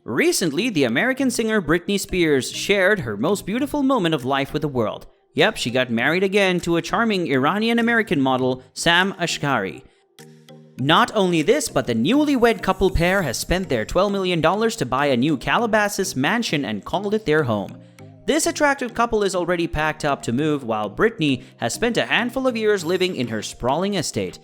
Recently, the American singer Britney Spears shared her most beautiful moment of life with the world. Yep, she got married again to a charming Iranian-American model, Sam Asghari. Not only this, but the newlywed couple pair has spent their $12 million to buy a new Calabasas Mansion and called it their home. This attractive couple is already packed up to move, while Britney has spent a handful of years living in her sprawling estate.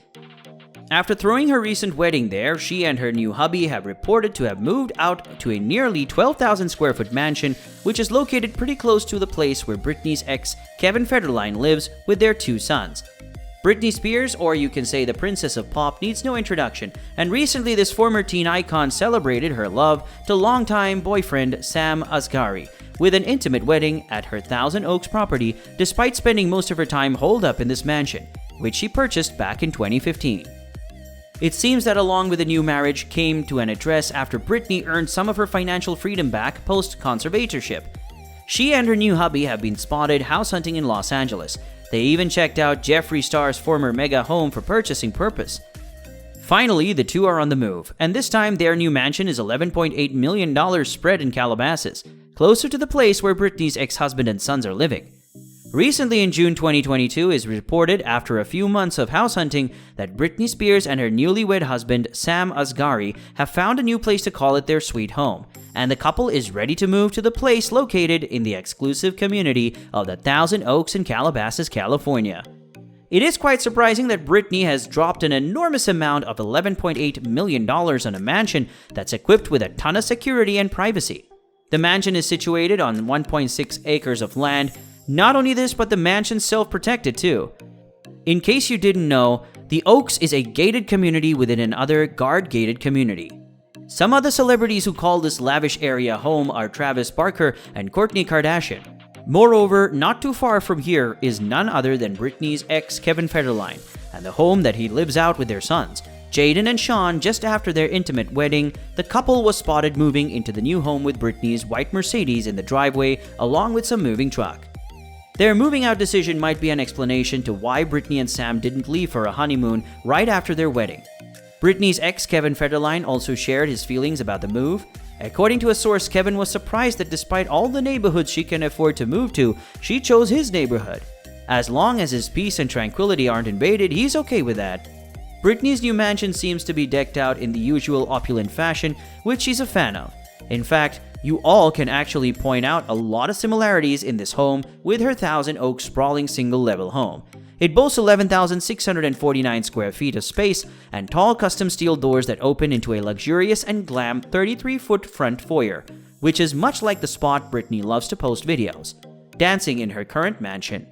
After throwing her recent wedding there, she and her new hubby have reported to have moved out to a nearly 12,000 square foot mansion, which is located pretty close to the place where Britney's ex, Kevin Federline, lives with their 2 sons. Britney Spears, or you can say the Princess of Pop, needs no introduction, and recently this former teen icon celebrated her love to longtime boyfriend Sam Asghari with an intimate wedding at her Thousand Oaks property, despite spending most of her time holed up in this mansion, which she purchased back in 2015. It seems that along with the new marriage came to an address after Britney earned some of her financial freedom back post-conservatorship. She and her new hubby have been spotted house hunting in Los Angeles. They even checked out Jeffree Star's former mega home for purchasing purpose. Finally, the two are on the move, and this time their new mansion is $11.8 million spread in Calabasas, closer to the place where Britney's ex-husband and sons are living. Recently in June 2022, it is reported after a few months of house hunting that Britney Spears and her newlywed husband Sam Asghari have found a new place to call it their sweet home, and the couple is ready to move to the place located in the exclusive community of the Thousand Oaks in Calabasas, California. It is quite surprising that Britney has dropped an enormous amount of $11.8 million on a mansion that's equipped with a ton of security and privacy. The mansion is situated on 1.6 acres of land. Not only this, but the mansion's self-protected too. In case you didn't know, the Oaks is a gated community within another guard-gated community. Some other celebrities who call this lavish area home are Travis Barker and Kourtney Kardashian. Moreover, not too far from here is none other than Britney's ex Kevin Federline, and the home that he lives out with their sons, Jaden and Sean. Just after their intimate wedding, the couple was spotted moving into the new home with Britney's white Mercedes in the driveway along with some moving truck. Their moving out decision might be an explanation to why Britney and Sam didn't leave for a honeymoon right after their wedding. Britney's ex Kevin Federline also shared his feelings about the move. According to a source, Kevin was surprised that despite all the neighborhoods she can afford to move to, she chose his neighborhood. As long as his peace and tranquility aren't invaded, he's okay with that. Britney's new mansion seems to be decked out in the usual opulent fashion, which she's a fan of. In fact, you all can actually point out a lot of similarities in this home with her Thousand Oaks sprawling single-level home. It boasts 11,649 square feet of space and tall custom steel doors that open into a luxurious and glam 33-foot front foyer, which is much like the spot Britney loves to post videos, dancing in her current mansion.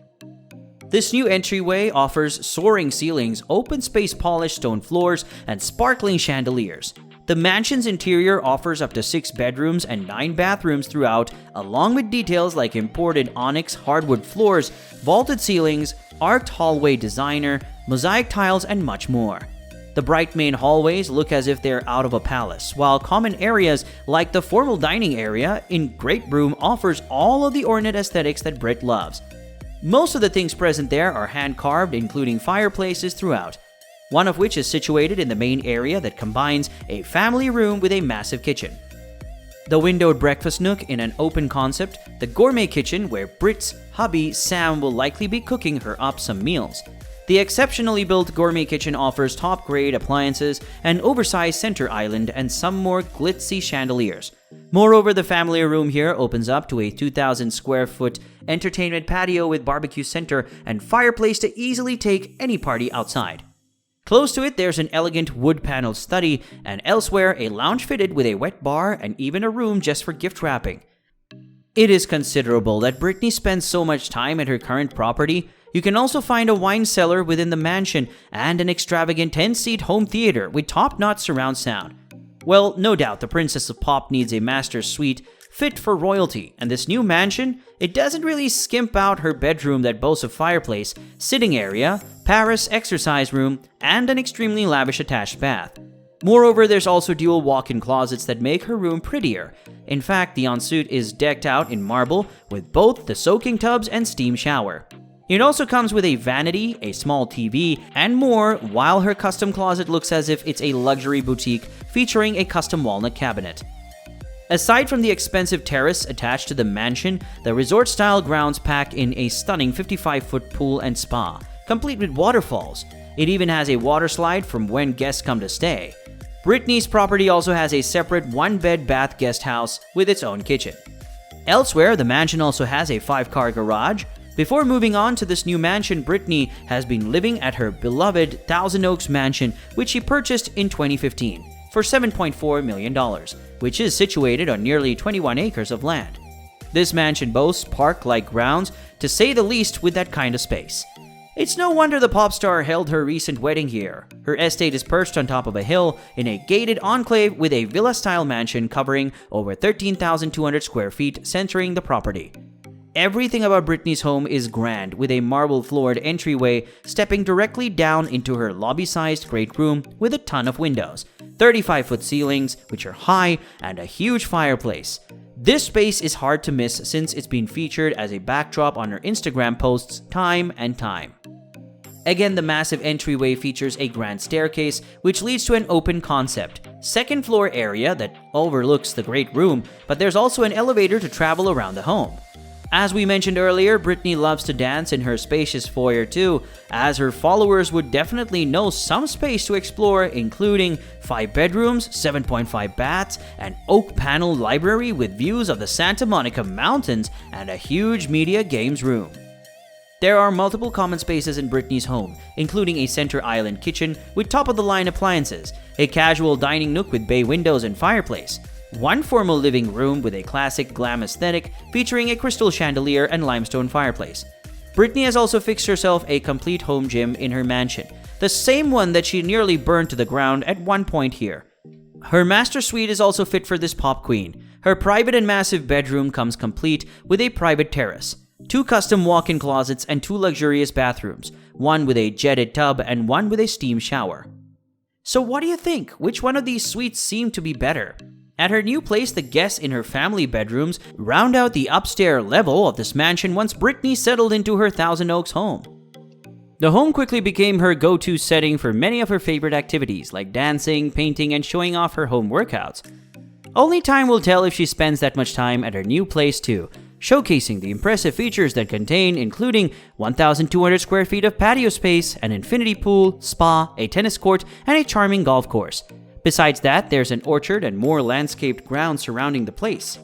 This new entryway offers soaring ceilings, open space polished stone floors, and sparkling chandeliers. The mansion's interior offers up to 6 bedrooms and 9 bathrooms throughout, along with details like imported onyx hardwood floors, vaulted ceilings, arched hallway designer, mosaic tiles, and much more. The bright main hallways look as if they're out of a palace, while common areas like the formal dining area in Great Room offers all of the ornate aesthetics that Brit loves. Most of the things present there are hand-carved, including fireplaces throughout, one of which is situated in the main area that combines a family room with a massive kitchen. The windowed breakfast nook in an open concept, the gourmet kitchen where Brit's hubby Sam will likely be cooking her up some meals. The exceptionally built gourmet kitchen offers top-grade appliances, an oversized center island, and some more glitzy chandeliers. Moreover, the family room here opens up to a 2,000 square foot entertainment patio with barbecue center and fireplace to easily take any party outside. Close to it, there's an elegant wood-paneled study, and elsewhere, a lounge fitted with a wet bar and even a room just for gift wrapping. It is considerable that Britney spends so much time at her current property. You can also find a wine cellar within the mansion and an extravagant 10-seat home theater with top-notch surround sound. Well, no doubt the Princess of Pop needs a master suite fit for royalty, and this new mansion, it doesn't really skimp out her bedroom that boasts a fireplace, sitting area, Paris exercise room, and an extremely lavish attached bath. Moreover, there's also dual walk-in closets that make her room prettier. In fact, the ensuite is decked out in marble with both the soaking tubs and steam shower. It also comes with a vanity, a small TV, and more, while her custom closet looks as if it's a luxury boutique featuring a custom walnut cabinet. Aside from the expensive terrace attached to the mansion, the resort-style grounds pack in a stunning 55-foot pool and spa, complete with waterfalls. It even has a water slide from when guests come to stay. Britney's property also has a separate one-bed bath guest house with its own kitchen. Elsewhere, the mansion also has a 5-car garage. Before moving on to this new mansion, Britney has been living at her beloved Thousand Oaks mansion, which she purchased in 2015 for $7.4 million, which is situated on nearly 21 acres of land. This mansion boasts park-like grounds, to say the least, with that kind of space. It's no wonder the pop star held her recent wedding here. Her estate is perched on top of a hill in a gated enclave with a villa-style mansion covering over 13,200 square feet centering the property. Everything about Britney's home is grand, with a marble-floored entryway stepping directly down into her lobby-sized great room with a ton of windows, 35-foot ceilings, which are high, and a huge fireplace. This space is hard to miss since it's been featured as a backdrop on her Instagram posts time and time. Again, the massive entryway features a grand staircase, which leads to an open concept second floor area that overlooks the great room, but there's also an elevator to travel around the home. As we mentioned earlier, Britney loves to dance in her spacious foyer too, as her followers would definitely know some space to explore, including 5 bedrooms, 7.5 baths, an oak panel library with views of the Santa Monica Mountains, and a huge media games room. There are multiple common spaces in Britney's home, including a center island kitchen with top-of-the-line appliances, a casual dining nook with bay windows and fireplace, one formal living room with a classic glam aesthetic featuring a crystal chandelier and limestone fireplace. Britney has also fixed herself a complete home gym in her mansion, the same one that she nearly burned to the ground at one point here. Her master suite is also fit for this pop queen. Her private and massive bedroom comes complete with a private terrace, 2 custom walk-in closets, and 2 luxurious bathrooms, one with a jetted tub and one with a steam shower. So what do you think? Which one of these suites seem to be better? At her new place, the guests in her family bedrooms round out the upstairs level of this mansion once Britney settled into her Thousand Oaks home. The home quickly became her go-to setting for many of her favorite activities, like dancing, painting, and showing off her home workouts. Only time will tell if she spends that much time at her new place too, showcasing the impressive features that contain, including 1,200 square feet of patio space, an infinity pool, spa, a tennis court, and a charming golf course. Besides that, there's an orchard and more landscaped grounds surrounding the place.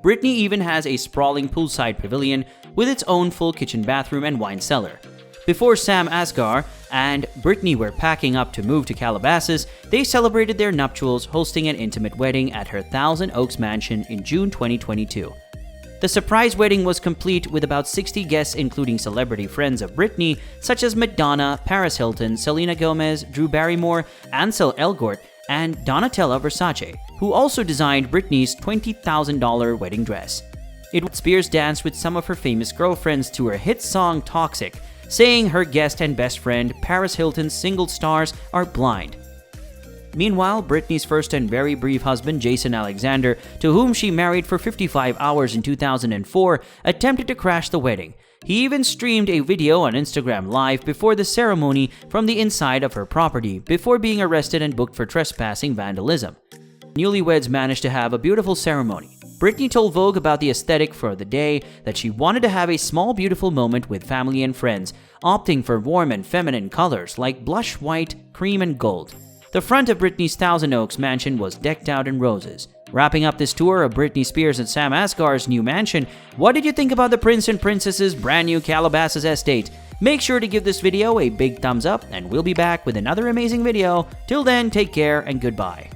Britney even has a sprawling poolside pavilion with its own full kitchen, bathroom, and wine cellar. Before Sam Asghari and Britney were packing up to move to Calabasas, they celebrated their nuptials, hosting an intimate wedding at her Thousand Oaks mansion in June 2022. The surprise wedding was complete with about 60 guests, including celebrity friends of Britney such as Madonna, Paris Hilton, Selena Gomez, Drew Barrymore, Ansel Elgort, and Donatella Versace, who also designed Britney's $20,000 wedding dress. Spears danced with some of her famous girlfriends to her hit song Toxic, saying her guest and best friend Paris Hilton's single stars are blind. Meanwhile, Britney's first and very brief husband, Jason Alexander, to whom she married for 55 hours in 2004, attempted to crash the wedding. He even streamed a video on Instagram Live before the ceremony from the inside of her property, before being arrested and booked for trespassing vandalism. Newlyweds managed to have a beautiful ceremony. Britney told Vogue about the aesthetic for the day that she wanted to have a small beautiful moment with family and friends, opting for warm and feminine colors like blush white, cream, and gold. The front of Britney's Thousand Oaks mansion was decked out in roses. Wrapping up this tour of Britney Spears and Sam Asghari's new mansion, what did you think about the Prince and Princess's brand new Calabasas estate? Make sure to give this video a big thumbs up, and we'll be back with another amazing video. Till then, take care and goodbye.